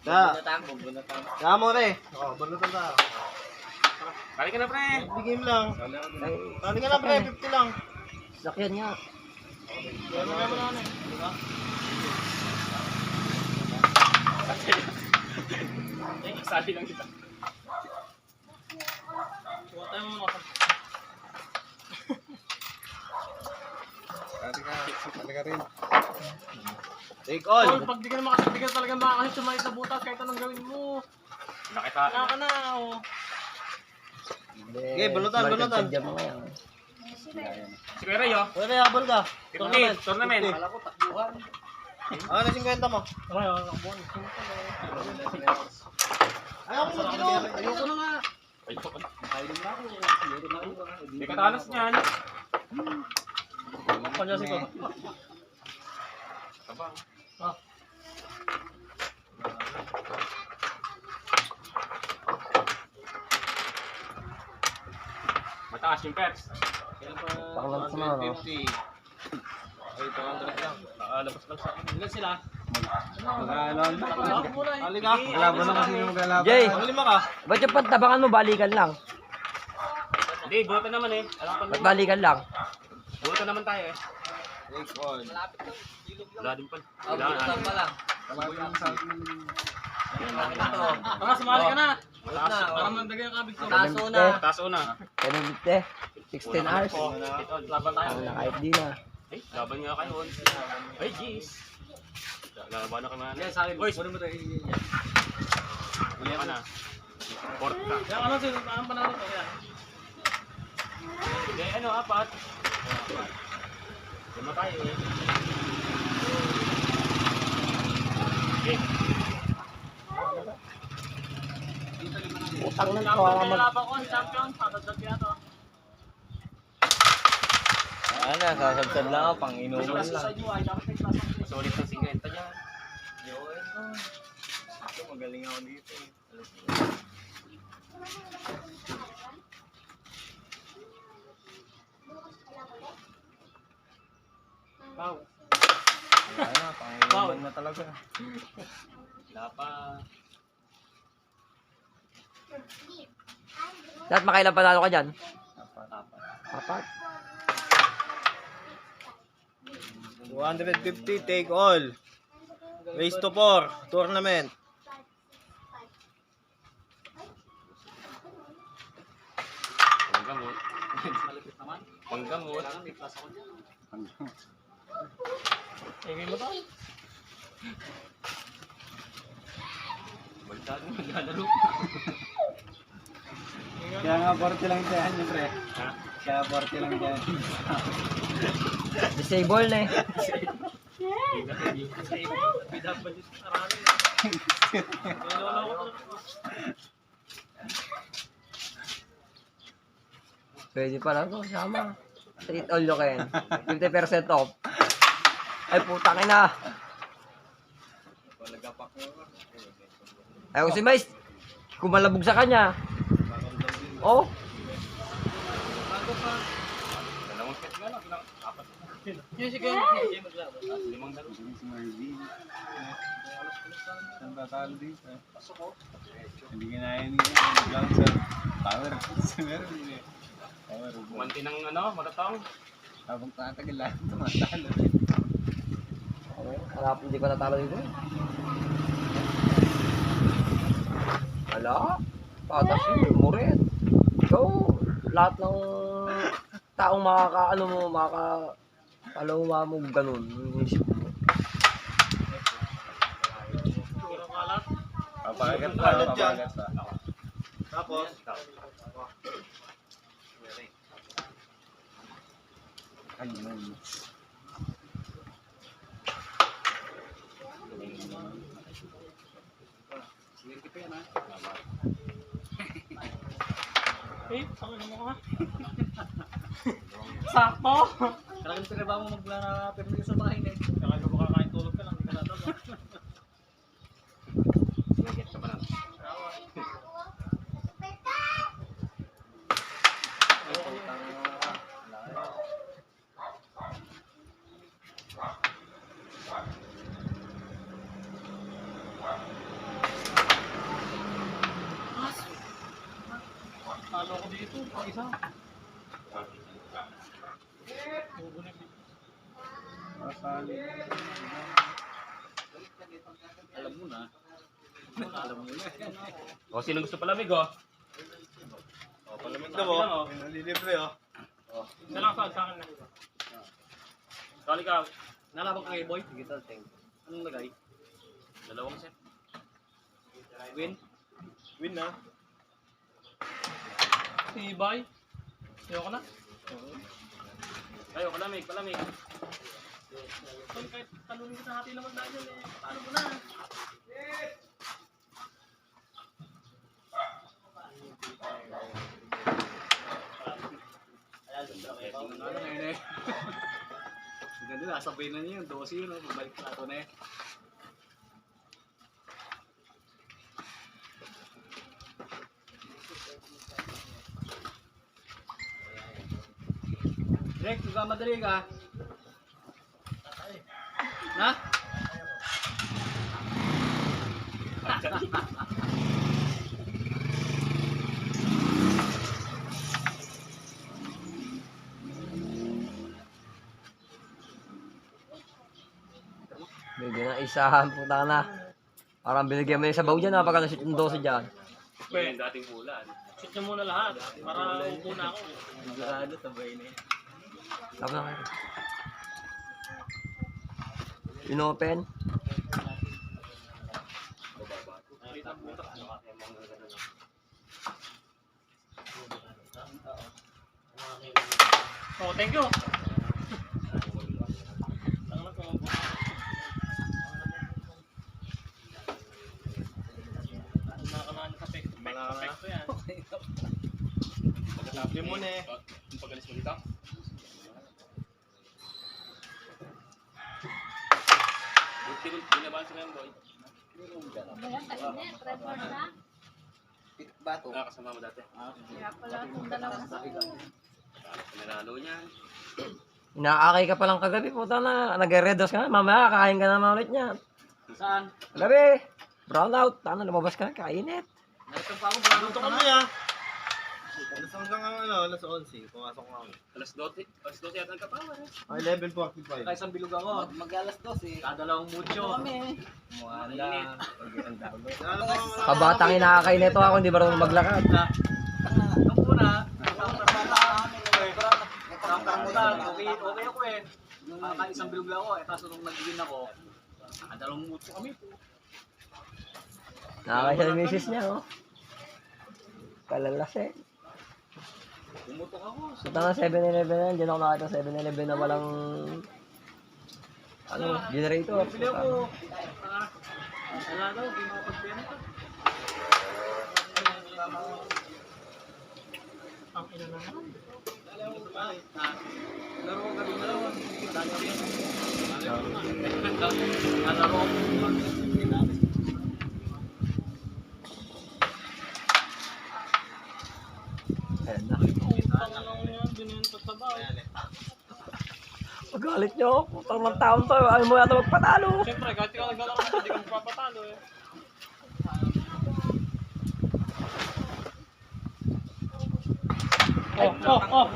Kaya mo re. Oo, balutan tayo. Kali ka na, pre. Bigim lang. Kali ka na, pre. 50 lang. Sakyan nga. Kaya mo na, diba? Sabi lang kita. Huwag tayo mo makasal. Kali ka rin. Take all. Tol, pag di ka na makasal, di ka talaga makakasal sa maliit na butas kahit anong gawin mo. Nakita. Wala ka na, oh. Okay, balutan. Diyan mo ngayon. Si Kuya Ray, oh. Pwede, habol ka. 50. Tournament. Ano na 50 mo? Aray, oh, nakabon. Ayaw ko mag-inom. Ayoko na nga. Hindi ka talas niyan. Panyasin ko. Tabang. Ah. Mataas yung pets. Pakalang sa mga, no? 150. Ay, 200 lang. Labas lang sa akin. Ilan sila? Mag-aalam. Ako muna, Hali ka. Maglaban na kasi maglalaban. Jay, Ang lima ka. ba't yung pantabangan mo, balikan lang? Hindi, buta naman eh. Alam ko Ba't balikan lang? buta naman tayo eh. Take all. Wala din pala. Wala. Tara, sumali ka na. Mataas. Para mandagay ang kabig ko. Taas una. 10 16 hours. Ito, laban tayo. Ang kahit di na. Ay, laban nga kayo. Ay, jeez. Laban na kami. Yan, sabi mo. Boys, Kunin mo tayo. uli ka na. Port ka. Yan, ano sila? Anong panalo to? Yan. Hindi, ano, apat. Lima tayo eh. Okay. Utang na Champion ko. kaya laban ko. Champion. Patagdag kaya to. Ano, sasabsab lang ako, pang inuman lang. Sa inyo ay dapat may klase ng Sulit ng 50 dyan. Magaling ako dito eh. Wow. Wala na, pang inuman na talaga. Wala pa. Lahat makailan panalo ka dyan? Apat. 250, take all. Race to 4, tournament. Panggamot. Panggamot. Tingin mo to. Balitaan mo, maglalaro. Kaya nga 40 lang dyan yun, pre. Ha? Kaya 40 lang dyan. Disable na eh. Pwede pala to, sama. Treat all you can. 50% off. Ay putang ina. Ayaw si Mais. Kumalabog sa kanya. Oh. Dalawang set nga lang. Apat. Yun si Gwen. Limang dalo. Si Marvin. Saan tatalo dito? Hindi kinaya niya. Mag-lang sa power. Sa meron niya. Power. Kumanti ng ano, matatang. Habang tatagal lahat tumatalo. Harap, hindi ko natalo dito. Wala. Patas yun, murit. Ikaw, lahat ng taong makakaano mo, makakalawa mo ganun. Yung isip mo. Papagat pa. Papagat dyan. Papagat pa. Tapos, Ayun. Eh, saan mo ka? Sakto! Talagang pinaba mo magla-permit sa bahay na. Kaya ka makakain tulog ka lang, hindi ka natalo. Get ka pa na. Ano ko dito? Isa. Masali. Alam mo na. Alam mo na. O, sino gusto palamig, oh? Oh, palamig daw oh. Nalilibre oh. Isa lang sa akin na. Kali ka, Nalabang kay boy. Digital tank. Anong lagay? dalawang set. Win. Win na. Tibay. Ayoko na. Kayo, palamig, palamig. Tol, kahit talunin kita hati naman tayo eh. Paano mo na? Ano ngayon eh. Ganda na, sabay na niya yung 12 yun. Babalik sa ato na eh. Direk, magkamadali ka. Na? Bigyan ng isahan, puta na. Parang binigyan mo yung sabaw dyan, napaka-shoot ng 12 dyan. Yung dating bulan. Shoot niyo muna lahat. Para upo na ako. Sigurado, sabay na yun. Tama na kayo. Inopen. Oh, thank you. Sabi mo na eh. Yung pagalis mo dito. Buti ko, binabahan sa ngayon, boy. Ayan, kainit. Red horse na. Nakakasama mo dati. Kaya pala kung dalawang sa Pinaralo niyan. Inaakay ka palang kagabi, puta na. Nag-redos ka na, mamaya kakain ka naman ulit niyan. Saan? Gabi, brown out. Tama, lumabas ka na, kainit. Nalitan pa ako. Bago Dito ka kami na. ah. Alas hanggang ano, alas 11. Pumasok na kami. Alas 12 yata ang kapawa. Ay, 11:45. Kaya isang bilog ako. Mag-alas 12 eh. Kadalawang mucho. Wala. Ano ba mga Kabatang inaakay nito ako, hindi marunong maglakad. Nung una, nakamutan, okay ako eh. Isang bilog lang ako eh. Kaso nung nag-win ako, nakadalawang mucho kami po. Nakakay siya ng misis niya, oh. Kalalas eh. Pumutok ako. Punta na 7-Eleven yan. Diyan ako nakita 7-Eleven na walang ano, generator. Pili ako. Wala daw, di makapagpenta. Ang ina naman. Laro ko gabi na lang. Laro ko. Ayan na. Utang lang yan, binenta sa bahay. Magalit nyo. Putang ng taon to. Ayaw mo yata magpatalo. Siyempre, kahit ikaw naglalaro, hindi ka magpapatalo eh. Oh.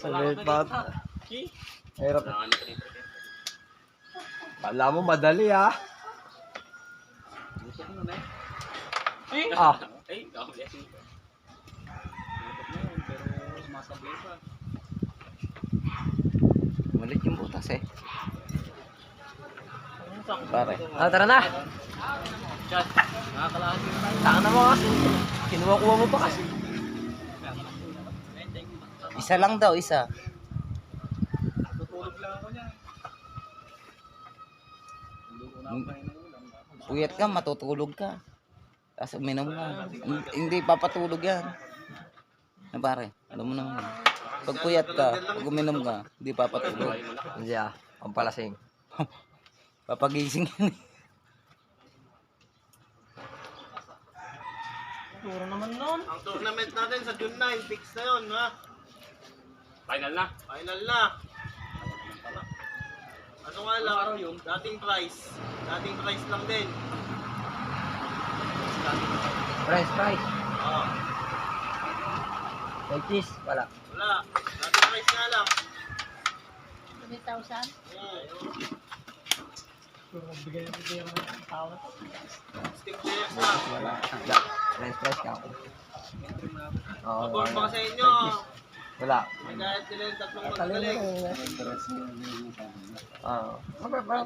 Salit ba? Hirap. Kailangan nito dito. Kala mo madali ah. Eh? Ah. Ay, ako blessing. Pero sumasablay pa. Malit yung butas eh. Pare. Ah, tara na. Chat, nakakalahati na tayo. Taka na mo kasi. Kinuha-kuha mo pa kasi. Isa lang daw, isa. Tutulog lang ako niya. Puyat ka, matutulog ka. Tapos uminom ka. Hindi papatulog yan. Na pare, alam mo naman. Pag puyat ka, pag uminom ka, hindi papatulog. Hindi ah. Pampalasing. Papagising yan. Turo naman nun. Ang tournament natin sa June 9, fix na yun ha. Final na. Final na. Ano nga lang, dating price lang din. Price. Oo. May cheese. Wala. Wala. Dati na rice nga lang. 3,000? Stick cheers lang. Wala. Wala. Price ka ako. Oo. Pabor wala. ba sa inyo? May cheese. Wala. May kahit sila yung tatlong Talino magagaling. Interest mo yung sabi mo. Oo.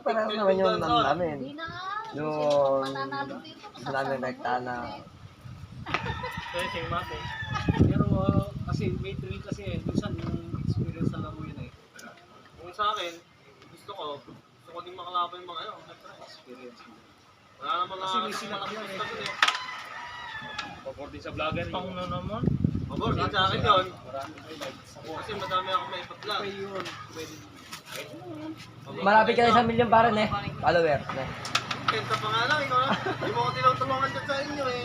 Parang naman yun namin. Hindi na nga. Yung Mananalo dito. gusto namin rekta na Pero kasi may thrill kasi minsan yung experience sa laro yun eh. Kung sa akin, gusto ko din makalaban yung mga ano. Experience mo. Wala naman Kasi may sinakap malakas yan gusto ko eh. Pagkor din sa vlogger. Pang na naman. Pabor din sa akin yun. Kasi madami akong may ipag-vlog. Pwede yun. Pwede. malapit ka na 1 million pa rin eh. Follower. Kenta pa nga lang, ikaw na. Hindi mo ko tinutulungan dyan sa inyo eh.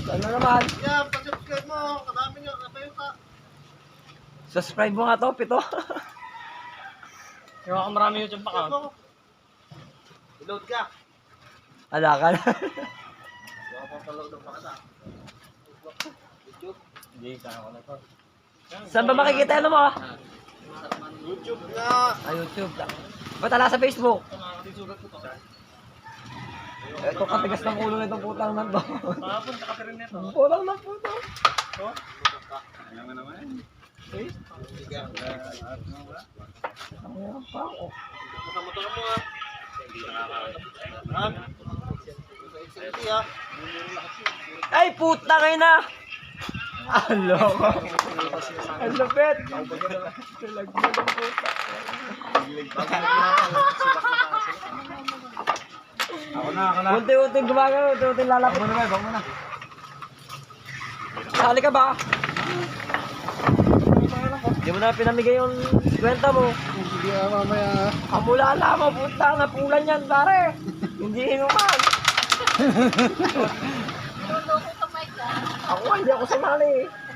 Ano naman? Yeah, pa-subscribe mo. Kadami nyo. Nabayo ka. Subscribe mo nga to, 7. Kaya ako marami YouTube account. Load ka. Ala ka na. Baka papaload ang pakata. Hindi, kaya ko na to. Saan ba makikita ano mo? YouTube nga. YouTube. Ba't ala sa Facebook? Sugat ko to. Ito katigas ng ulo nitong putang nan to. Papunta ka pa rin nito. Putang ng puto. Alam mo naman. Ayan pa ako. Sa motor mo ha. Ha? Sa XLT ha. Ay, puta kayo na! Alo ko. Ang lupit. Talagyan ng puta. Ako na. Unti-unti gumagano, unti-unti lalapit. Bang mo na. Sali ka ba? Hindi mo na pinamigay yung kwenta mo. Hindi mamaya. Kamulala mo, puta, napulan yan, pare. Hindi inuman. Luloko ka, Mike, ah. Ako, hindi ako sumali.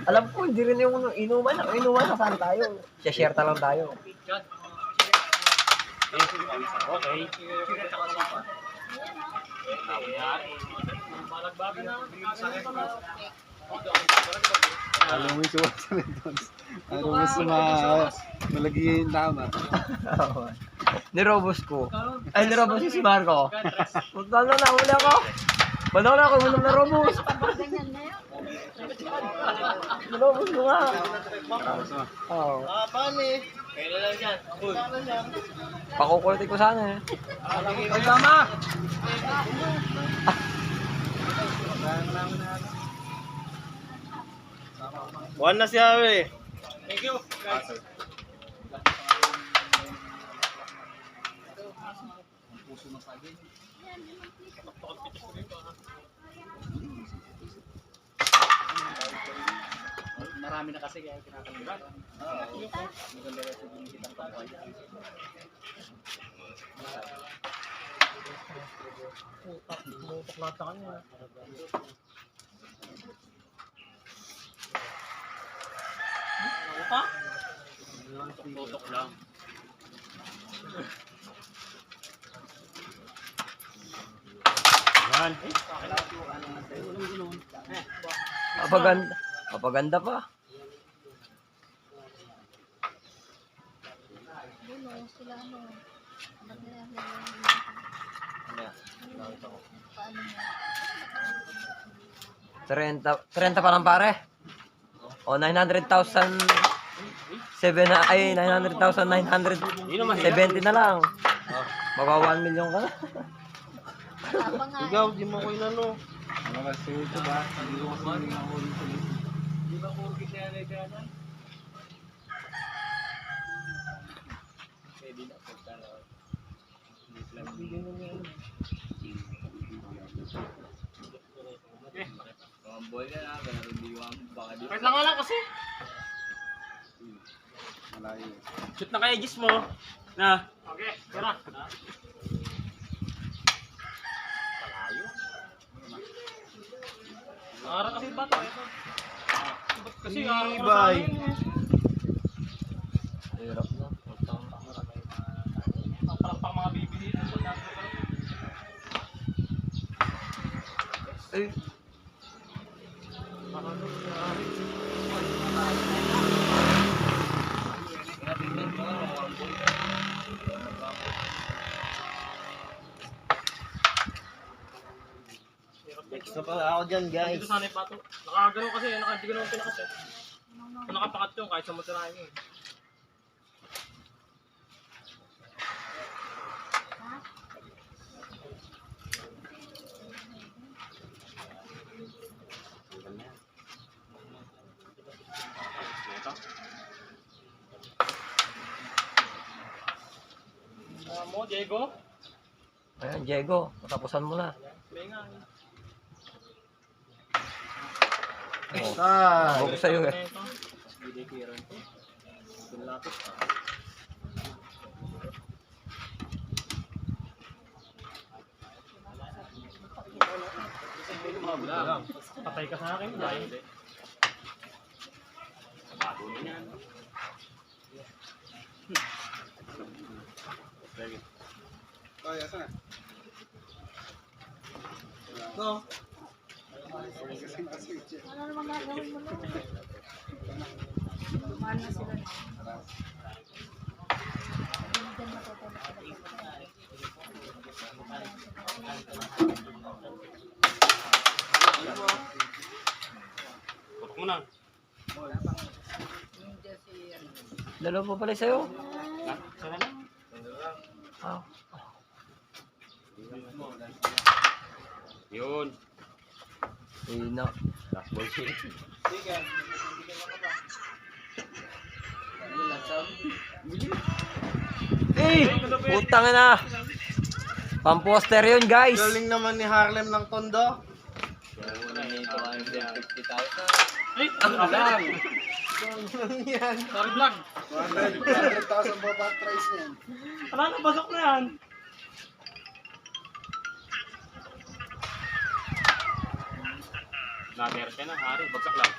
Alam ko, hindi rin yung inuman. Ang inuman, nasaan tayo? Share lang tayo. Okay. Malagbagan na. Alam mo yung suwas sa Redons. Alam mo malagi yung tama. Nirobos ko. Ay, nirobos si Marco. Punta na, nahuli ako. Paano na ako, munong narobos. Ganyan na yun. Nirobos ko nga. Oo. Ah, paano eh? Kailan lang yan. Pakukulti ko sana eh. Ay, tama! One na siya eh. Thank you. Guys. Marami na kasi kaya kinakalimutan. Maganda rin yung kitang kampanya. Mutok lahat sa kanya. Ano pa? Tutok lang. Yan. Papaganda. Papaganda pa. Dulo, sila ano. Anak nila, paano mo? 30 pa lang pare. O 900,000 900,970 na lang. Magwa 1 million ka na. Wala pa nga. Ikaw, di mo ko inano. Ano kasi ito ba? Hindi ko kasi nakahuli sa lito. Di ba puro kaya na kaya na? Pwede na pagka na. Bigyan mo niya. Wait lang nga lang kasi. Malayo. Shoot na kaya gis mo. Na. Okay, tara. Araw kasi ba ito? Kasi araw ko Ibay. Hirap na. Ang mga bibili dito. Eh, Extra pa ako dyan, guys. Dito sana yung pato. Nakagano kasi, hindi ko naman pinakat eh. Kung nakapakat yun, kahit sa matirahin yun. Mo, Diego? ayan, Diego, patapusan mo na. May nga. Ako ko sa'yo eh. Hindi kira ito. Pinlapit pa. Patay ka sa akin, hindi. Kaya sana. Ano naman gagawin mo na? Mahal na sila. Hindi na matutulog. Putok mo na. Dalawa pa pala sa'yo. Sana lang. Ah, Yun. na. Last ball shit. Eh! Putang na! Pamposter yun, guys! Galing naman ni Harlem ng Tondo. Ay! Ano lang? Sorry vlog. 100,000 baba price niyan. Wala na, pasok na yan. Namer ka na, Hari. Bagsak lang.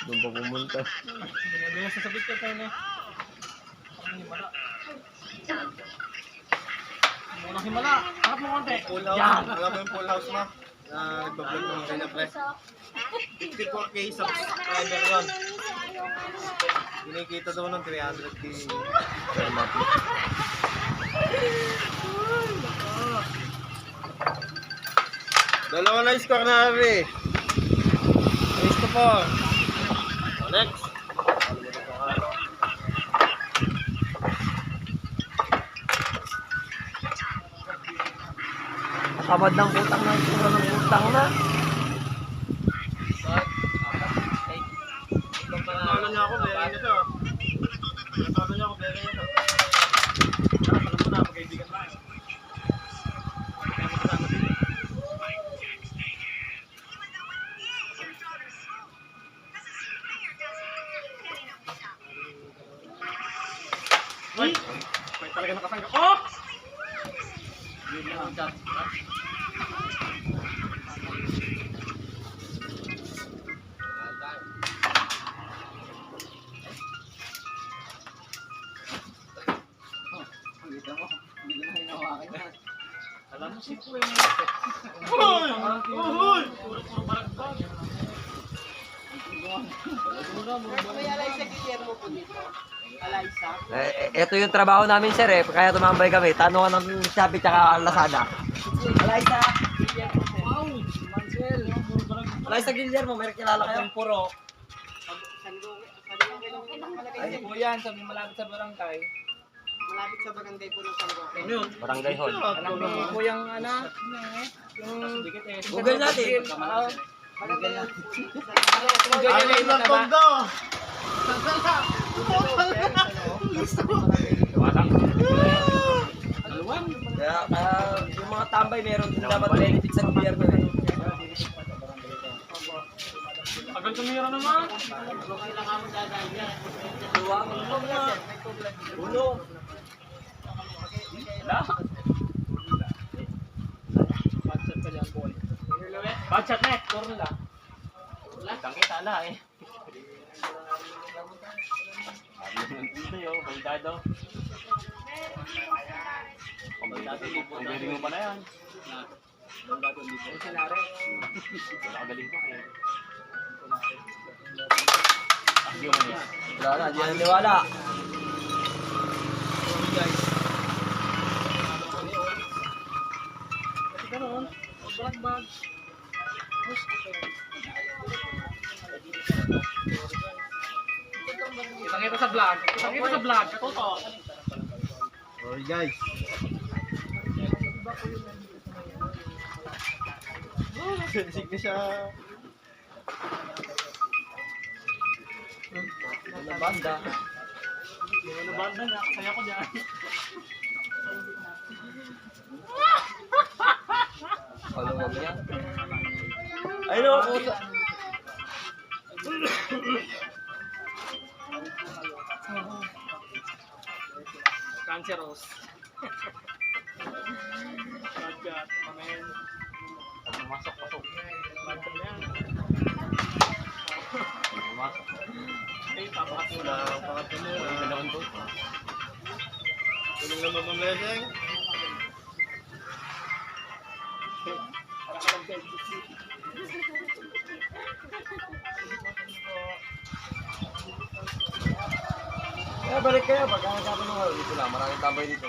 Doon pa pumunta. Hindi na sasabit ka tayo na. Ang himala. Muna himala. Harap mo konti. Full house. Yan. Alam mo yung full house mo? Na nagbablog ng kanya pre. 54k subscriber yun. Kinikita daw ng 300k. Dalawa na yung score na, Harry. Race to 4. Next. Kabad ng utang na itsura ng utang na. Ano niya ako, bearing ito. Ano niya ako, bearing ito. Alam mo na, magkaibigan tayo. Kaya magkasama din. Ay! May talaga nakasangga. Oh! Yun lang ang chat. Alam mo si Pue mo. Hoy! Hoy! Puro baragdag. Ito yung trabaho namin, sir eh. Kaya tumambay kami. Tanungan ng Shopee tsaka Lazada. Eliza Guillermo, may kilala kayo? Puro. Ay, po yan, sabi malapit sa barangay. Malapit sa barangay po ng Sangoke. Ano yun? Barangay Hall. Alam niyo po yung ano, yung Dikit eh. Google natin. Oo. Barangay po Harlem ng Tondo! Kaya yung mga tambay meron din dapat benefit sa gobyerno eh. Tagal tumira naman. Ulo. Bachat ka dyan, boy. Bachat na eh. Turn lang. Tangkita na eh. Ito yun, baldado. Dati libo. Ang galing mo pa na yan. Dati libo. Nakagaling pa kaya. Hindi mo niya. Wala na, di na naniwala. Kita sa vlog. Kita sa vlog. Katoto. Alright guys. Sinisig na siya. Wala banda. Ano banda na? Saya ko dyan. Paluwag niya. Ayun o, pusa. Canceros. Badgat. Amen. Pumasok-pasok. Badgat yan. Pumasok. Ay, tapakat mo Wala na. kang pangatlo. Hindi naman to. Tulong naman ng blessing. Kaya balik kayo, pagkakasabi mo kayo dito lang, maraming tambay dito.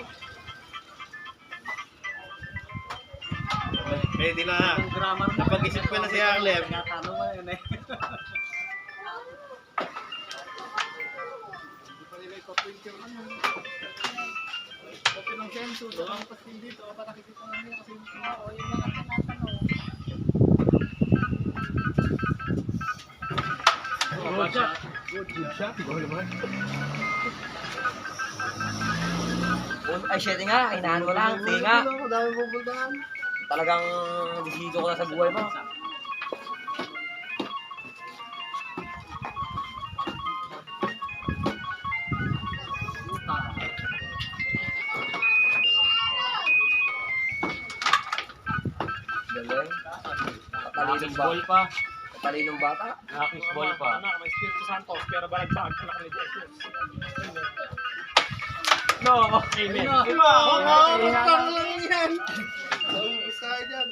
Ready na. Grammar na. Napag-isip ko na si Arlem. Natanong mo yun eh. Okay lang senso. Ang pasin dito. Para nakikita na nila kasi Oo, yung mga tinatanong. badgat. Good shot. Ikaw naman. Ay, shit nga, inahan mo lang, tinga. Ang dami pupuntahan. Talagang disido ko na sa buhay mo. Galing. Patalinong ba? Ball pa. Patalinong bata. Nakakis ball pa. Anak, may Espiritu Santo. Pero balagbag. Anak ni Jesus. No! Amen. Utang lang yan. Naubos tayo dyan.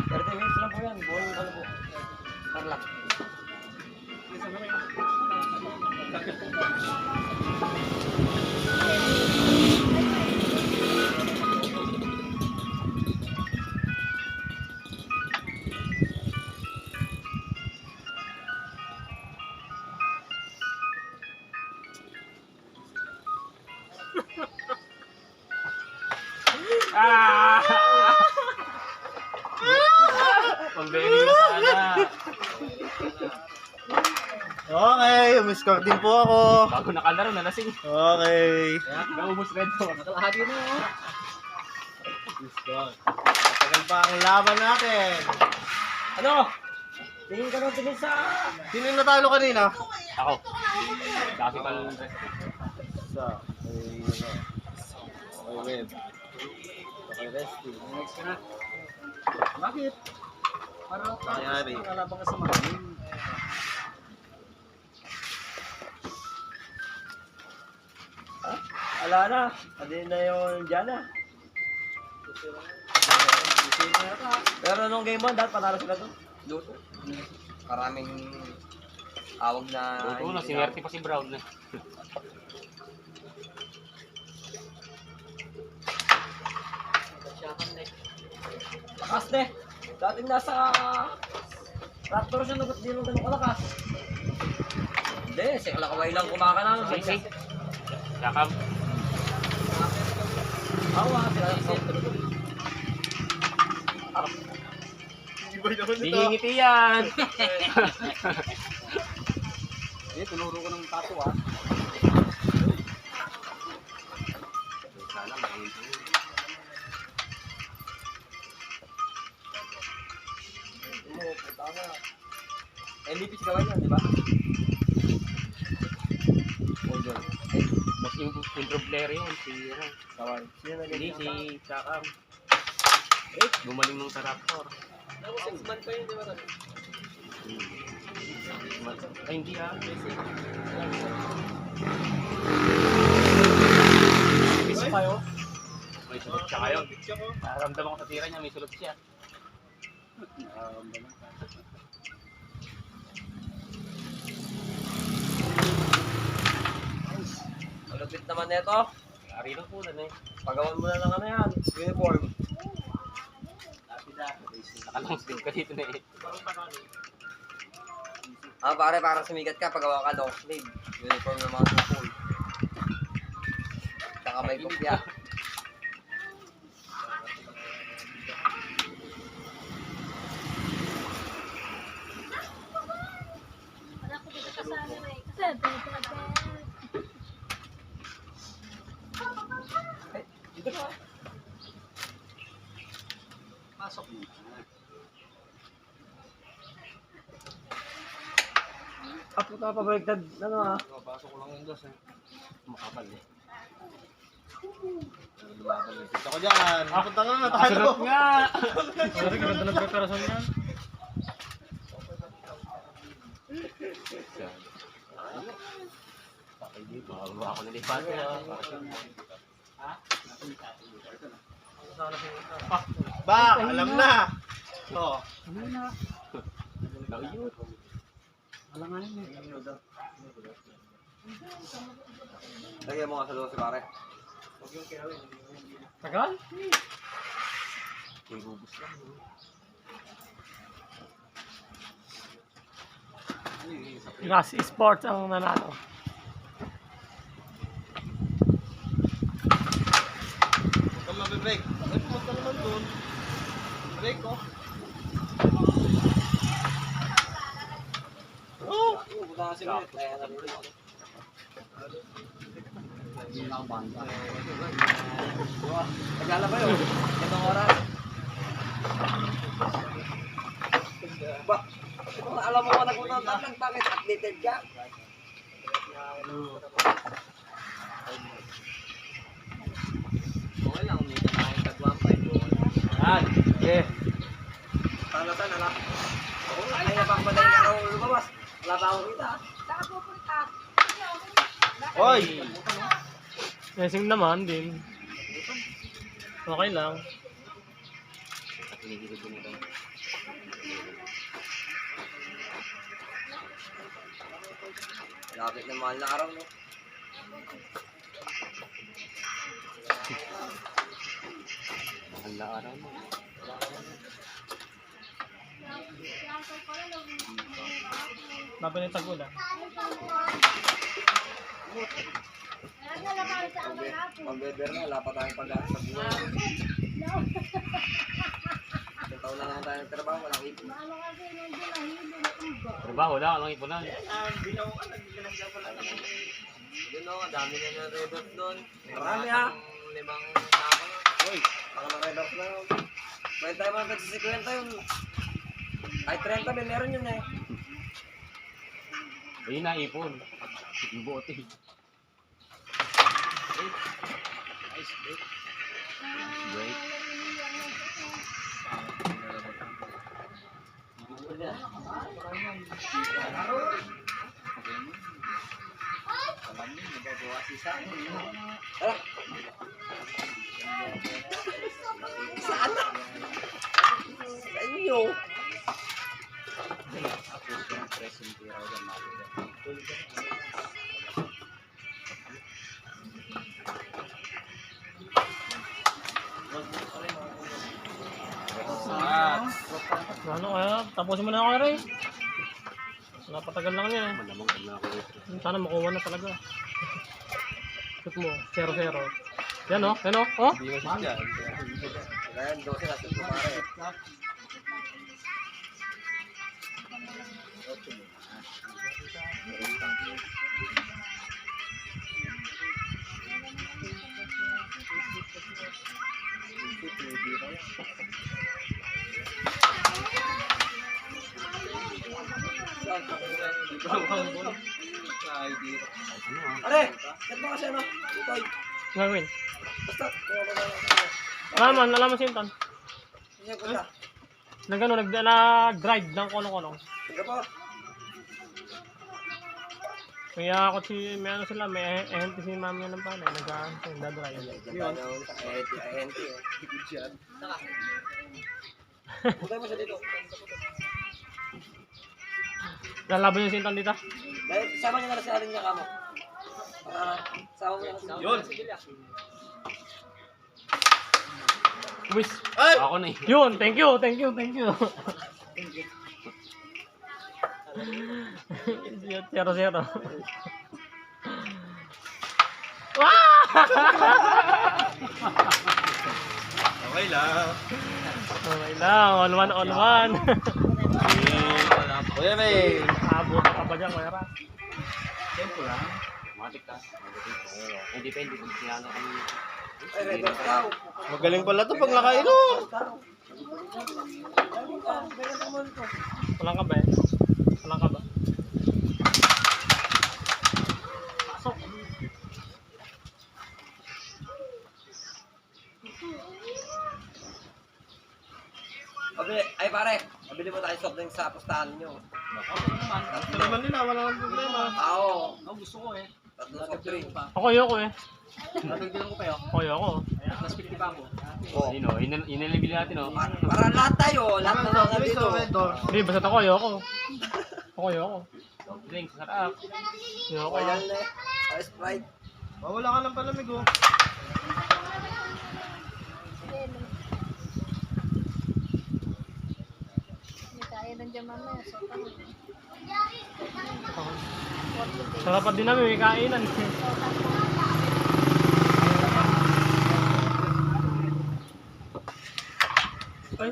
Pero 10 minutes lang po yan. Buhay mo pala po. Tarlac. Pambili na sana. Okay, umiscore din po ako. Bago nakalaro, nalasing. Okay. Naubos red door. Nakalahati na oh. Umiscore. Matagal pa ang laban natin. Ano? Tingin ka nung tingin sa... Sino yung natalo kanina? Ako. Dati pa lang rest. Isa. Okay, web. Okay, resting. Next ka na. Bakit? Para Nangyari. nakalabang ka sa maraming. Ala na. Hindi na yung Diana. Pero nung game 1, dapat panalo sila doon. Luto. Maraming awag na... Luto na, sinerte pa si Brown na. Lakas ne. Dating nasa... Raptor siya nagot din ng ganun kalakas. Hindi, si Kalakaway lang kumakana. Sisi. Yakam. Awa, sila lang sa Ibay naman Di ito. ngingiti yan. Eh, tunuro ko ng tato ah. MVP si Kaway yan, di ba? Mas improve player yun, si ano. Tawag. Sino na Hindi, ganyan? si Chakam. Gumaling nung sa Raptor. Ay, hindi ah. Miss pa yun. May sulot siya kayo. Nararamdaman ko sa tira niya, may sulot siya. Malupit naman nito. Ari ng pulan eh. Pagawan mo na lang ano yan. Uniform. Nakalong sleeve ka dito na eh. Ah, pare, parang sumikat ka. Pagawa ka long sleeve. Uniform ng mga school. Saka may kopya. Wala ko dito kasama eh. Kasi, Pasok mo. Apo ka pa baliktad. Ano ah? Pasok ko lang yung dos eh. Makapal eh. Lumaban yung pizza ko dyan. Punta nga, tayo. Sarap nga! Sorry, ganda ng preparasyon yan. Makakuha ako nilipat na. Ba, alam na. Oh. Lauyot. Lagyan mo nga sa loob si pare. Tagal? Ibubus lang. Ras Sports ang nanalo. Huwag kang mabibreak. Ay, pumunta naman doon. Break ko. Pupunta nga si Ulit. Kaya narinig ako. Naglalaba yun. Itong oras. Ba? Kung alam mo ko nagpunta, bakit updated ka? Okay lang, may kamahin tagwang pa ito. Yan! Yeah! Talatan na lang. Ako nga, kaya pang baday na ako lumabas. Wala pa akong kita. saan pupunta? Hoy! Messing naman din. Okay lang. Lapit ng mahal na araw, no? Mahal na araw mo. Laban yung tagula. Pag-weather na, wala pa tayong pag-asa sa buhay. Isang taon na naman tayo nagtrabaho, walang ipon. Trabaho lang, walang ipunan. Yun o, ang dami na ng rebels doon. Marami ha. Limang tao. Uy, baka ng rebels na yun. Pwede tayo mga tagsisikwenta yun. Kahit 30 din, meron yun eh. Ayun na, ipon. Yung bote. Break. Tara. Saan na? Sa inyo. Ano kaya? Tapusin mo na ako rin. Napatagal lang niya eh. Sana makuha na talaga. Shoot mo, 0-0. Yan o, yan o. Oh? Hindi mo siya dyan. Kaya 12 na, ito pare. Are, set mo kasi ano? Ito. Gagawin. Basta. Nalaman si Intan. Sige ko na. Nag-drive ng kolong-kolong. Sige po. Kaya ako may ano sila, may ehente si mami ng panay, nag-drive. Yun. INT. Punta mo siya dito. Lalaban yung si Intan dito. Dahil sama niya na si Alin niya kamo. Sama mo na si Yun. Wish. Ay! Ako na eh. Yun, thank you. Zero. Okay lang. Okay lang, on one. Kuya Ray. Abot ka pa dyan, Kuya Ras. Tempo lang. Matik ka. Hindi depende kung sinano kami. Ay, Red Horse daw. Magaling pala to pag nakainom. Walang ka ba eh? Walang ka ba? Pasok. Ay pare, pabili mo tayo soft drink sa pustahan nyo. Ito naman nila, wala nang problema. Oo. Ang gusto ko eh. Tatlong soft drink. Ako ayoko eh. Nabigyan ko kayo. Ako ayoko. Plus 50 pa ako. Oo. Yun o, inilibili natin o. Para lahat tayo, lahat na mga dito. Hindi, basta ako ayoko. Ako ayoko. Drinks, sarap. Ayoko. Ayan na. Ay, Sprite. Wala ka ng palamig oh. Hindi kaya nandiyan mamaya. So, Sarapan din namin, may kainan. Ay,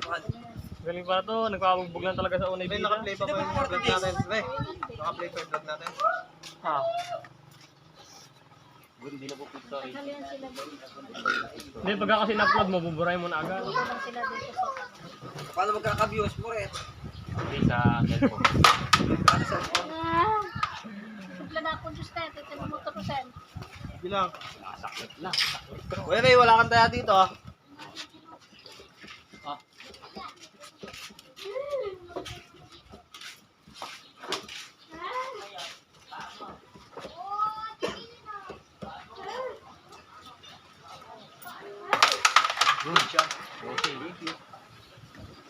galing pa to. Nagpapagbog lang talaga sa unay Ray, bida. naka-play pa ba yung vlog natin? Ray, naka-play pa yung vlog natin? Ha? Hindi na po sorry. Halihan sila doon. Hindi, pagka kasi na-upload mo, buburahin mo na agad. Dito lang sila dito sa Paano magkaka-views mo rin? Okay, sa cellphone. Paano sa phone? Supla na akong Diyos na. Ito yung motor ko sen. Bilang. Sakit na. Kuya Ray, wala kang taya dito ah. Good siya. Okay, thank you.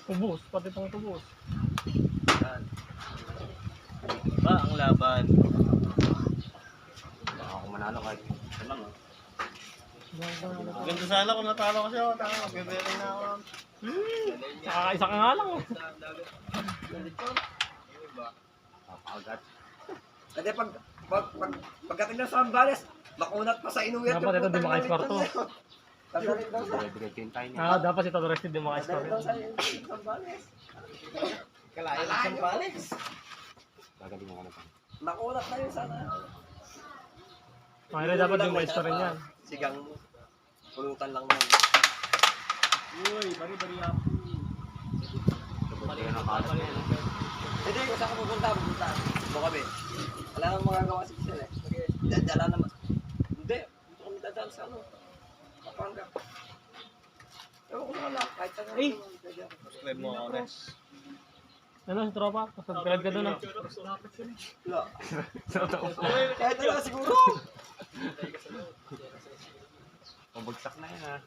Tubos, pati pang tubos. Ba ang laban? Baka ako manalo kahit isa lang o. Ganda sana kung natalo kasi ako. Tama, magbe-bearing na ako. Nakakaisa ka nga lang. Papakagat. Kasi pagdating ng Sambales, makunat pa sa inuwit. Dapat ito di maka-esparto. Pagdating daw sa Diretso yung tayo niya. Ah, dapat ito rested din mga pagdating daw story. sa Sambales. Kalayo ng Sambales. Gagaling mo ka na pa. Makunat na yun sana. Mayroon dapat yung mga story niyan. Sigang mo. Pulutan lang naman. Uy, bari-bari ako. Bari na kalat na yan. Hindi, kung saan ka pupunta. Buka kami. Wala nang magagawa si Giselle eh. Dadala naman. Hindi, dito kami dadala sa ano. Kapanga. Ewan ko na lang, kahit saan Eh! Subscribe mo ako, Nes. Ano si tropa? Subscribe ka doon ah. Wala. Kahit na lang siguro. Pabagsak na yan ah.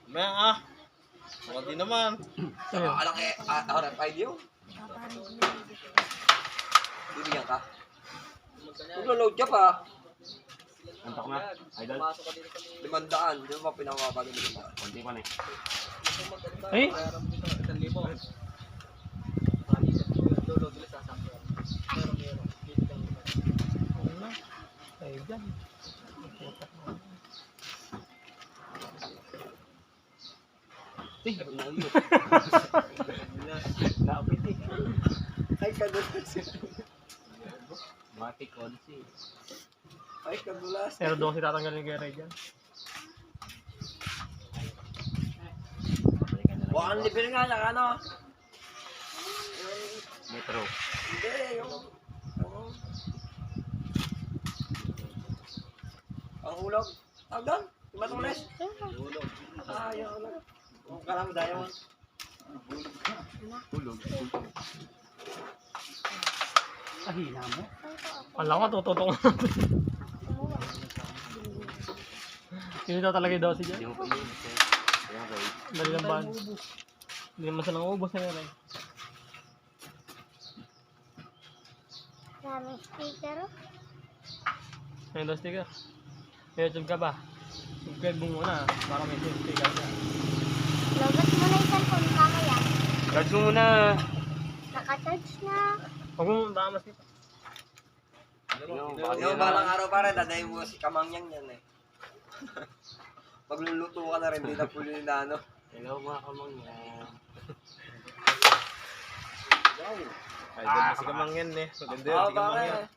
Maya ah. Baka di naman. Ayun. Alang eh, RFID yun. Bibigyan ka. Maglo-load ka pa. Antok na. Idol. 500, di ba pinakabagay mo naman? Konti pa na eh. Eh? Ano? Tayo dyan. Eh, nauyo. Naapit eh. Ay, kadulas. Matik onsi. Ay, kadulas. Pero doon si tatanggalin ni Gary dyan. Bukan level nga lang, ano? Metro. Hindi, yung... Ang hulog. Tawag doon? Di ba tulis? Ah, yung hulog. Kung kala mo diamond. Pahina mo. Alam ko, tututong Yun ito talaga yung dose dyan. Dali lang ba? Hindi naman silang ubos na yun eh. Daming sticker. May daw sticker. May YouTube ka ba? Subscribe mo muna para may sticker ka. Logat mo na yung cellphone mamaya. Charge mo muna. Naka-charge na. Huwag mong damas nito. Yung balang araw pare, dadayin mo si Kamangyang yan eh. Magluluto ka na rin, di na pulo yung ano. Hello mga Kamangyang. Idol na si Kamangyan eh. Maganda yun, Oo si Kamangyan. pare.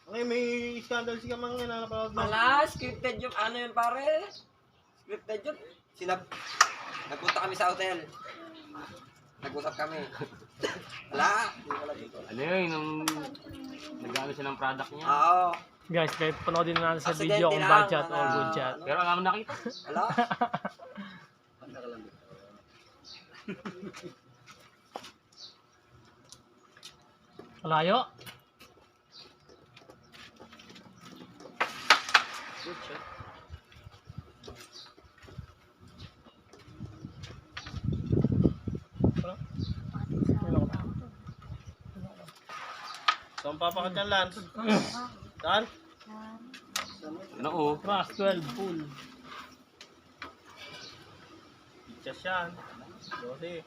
Okay, may scandal si Kamangyan na napanood mo. Wala, scripted yung ano yun pare. Scripted yun. Nagpunta kami sa hotel. Nag-usap kami. Wala, hindi wala dito. Ano yun, nung nag-ano siya ng product niya. Oo, Guys, kahit panoodin na natin sa Aksidente video kung lang, bad chat or mga- good chat. Pero ang naman nakita. wala. Malayo. Saan papakat yan, Lance? Saan? Ano oh? Crash 12 full. Just yan. Dosi.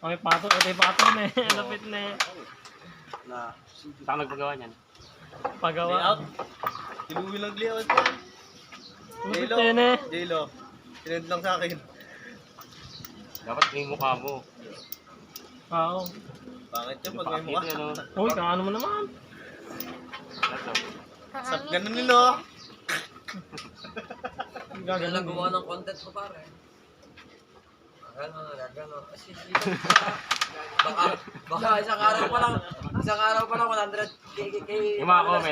Okay, pato. Ito yung pato na eh. Lapit na eh. Na. Saan nagpagawa niyan? Pagawa. Layout. Si Louie nag-layout yan. Lapit na yun eh. J-Lo. Sinend lang sa akin. Dapat may mukha mo. Oo. Bakit yun pag may mukha? Uy, kaano mo naman. Sat ganun nila. Gano'n lang gumawa ng content ko pare. Gano'n. Kasi baka isang araw pa lang 100k Yung mga followers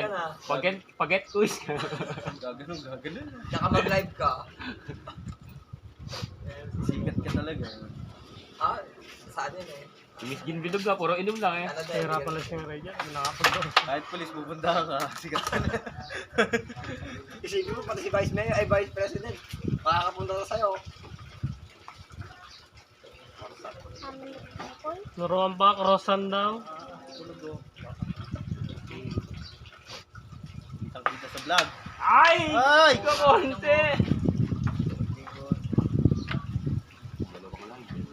comment, ka na. paget quiz ka. Gaganon. Tsaka mag-live ka. Sikat ka talaga. Ah, saan yun eh? Miss Gin Bilog ka, puro inom lang eh. Ano daw, Kaya pala siya rin dyan. Hindi nakapagdor. Kahit polis pupunta ka, sikat ka na. Isipin mo, pati si Vice Mayor, ay Vice President. Makakapunta na sa'yo. Amin na cellphone. Nuruan ba? Crossan daw. Kitang-kita sa vlog. Ay! Ay! Kamonte!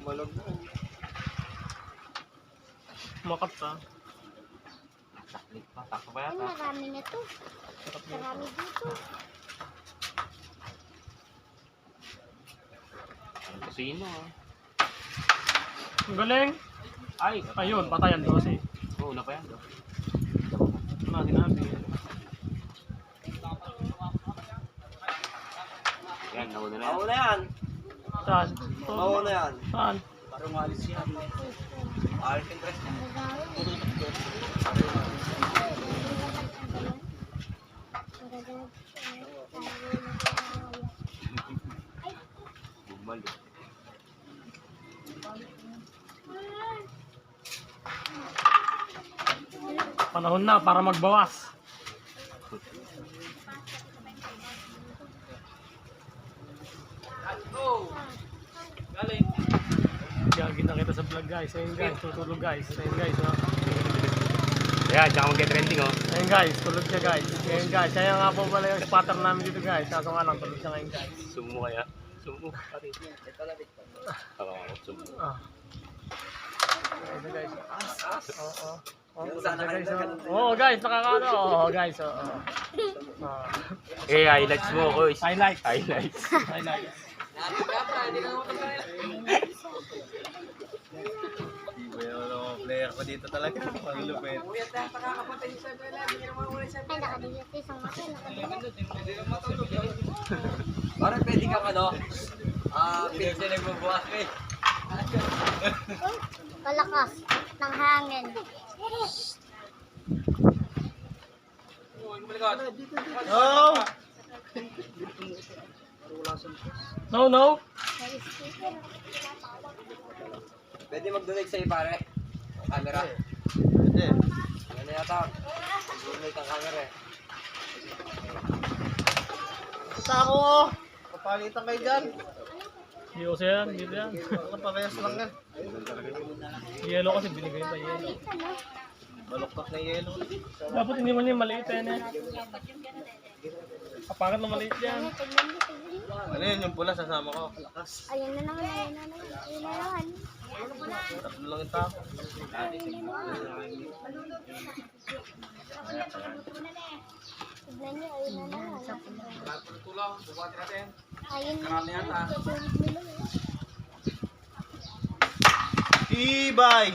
Malog na. Makat ha. Takbo pa Ay, yata. marami na to. Marami dito. Ang kusino ah. Ang galing. Ay! Ayun, patayan 12. Oo, una pa yan. Ano sinabi? Yan, nauna na yan. Mauna yan. Saan? Mauna yan. Saan? Parang umalis yan. Alvin Tres. Bumalo. Panahon na para magbawas. Gagi na kita sa vlog guys. Ayun guys, tutulog guys. Ayun guys, oh. Ayan, tsaka mag-trending oh. Ayun guys, tulog siya guys. Ayun guys, kaya nga po pala yung spotter namin dito guys. Kaso nga lang, tulog siya ngayon guys. Sumo kaya. Sumo. Pati. Oo, sumo. Ah. Ayun guys. Oo. Yung sana guys, kanina oh. ganun din. Oo guys, nakakano. Oo guys, oo. Ah. Eh, highlights mo, Koy. Highlights. Highlights. Highlights. Yung player ko dito talaga. Ang lupit. Ay, nakadiyot isang mata. Nakadiyot. Parang pwede kang ano, pwede nagbubukas eh. Palakas ng hangin. Oh! No, no. Pwede mag-donate sa'yo pare. Camera. Pwede. Ano yata? Donate ang camera eh. Basta ako oh. Kapalitan kayo dyan. Hindi ko yan, dito yan. Parehas lang yan. Yellow kasi binigay pa yellow. Baluktot na yelo. Dapat hindi mo niya maliit yan eh. Kapangit na maliit yan. Ano yun yung pula sasama ko. Lakas. Ayan na naman, ayan na naman. Ayan na naman. Tatlo lang yung tapo. Tignan niyo, ayun na naman. Tulang, bubuhatin natin. Ayun na Karami yata. Tibay!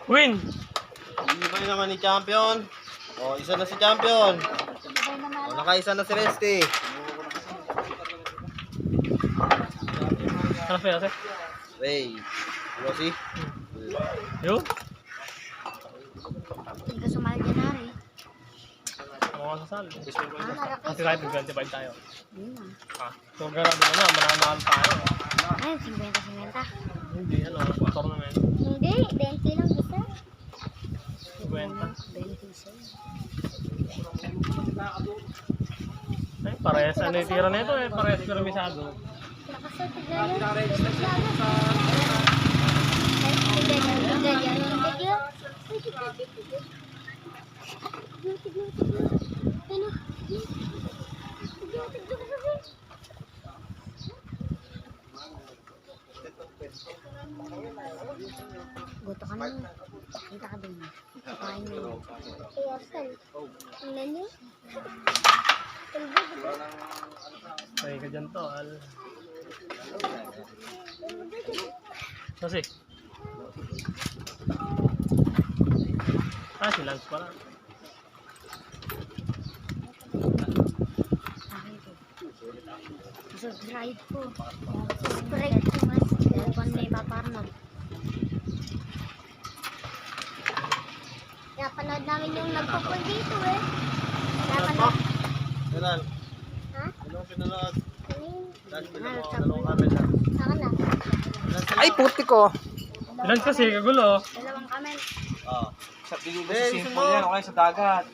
Win! Tibay naman ni champion. O, isa na si champion. O, nakaisa na si Resty. Ano siya kasi? Ray. Rossi. Yun? Hindi ka sumali dyan, Ari. Ako nga sasali. Nakakita. Kasi kahit mag-25 tayo. Yun na. Ah, so garado na, mananahal tayo. Ayun, 50-50. Hindi, ano, tournament. Hindi, 20 lang isa. 50. 26. Ay, parehas ano yung tira nito eh, parehas piramisado. Nakasal, tignan niyo. Tignan niyo. Goto ka na. Kita ka din. Kain mo yun. Airtel. Tingnan niyo. Pay ka dyan to, al. Kasi. Ah, si Lance pala. Subscribe po. Subscribe po mas. Telepon ni Papa Arnold. Napanood namin yung nagpupul dito eh. Napanood. Kailan? Ha? Ano ang pinanood? Last Ano? pinanood. Dalawang camera. Saan na? Ay, puti ko! Lance kasi, kagulo. Dalawang comment. Oo. Sa tingin ko Eh, simple isa mo. yan, okay sa dagat.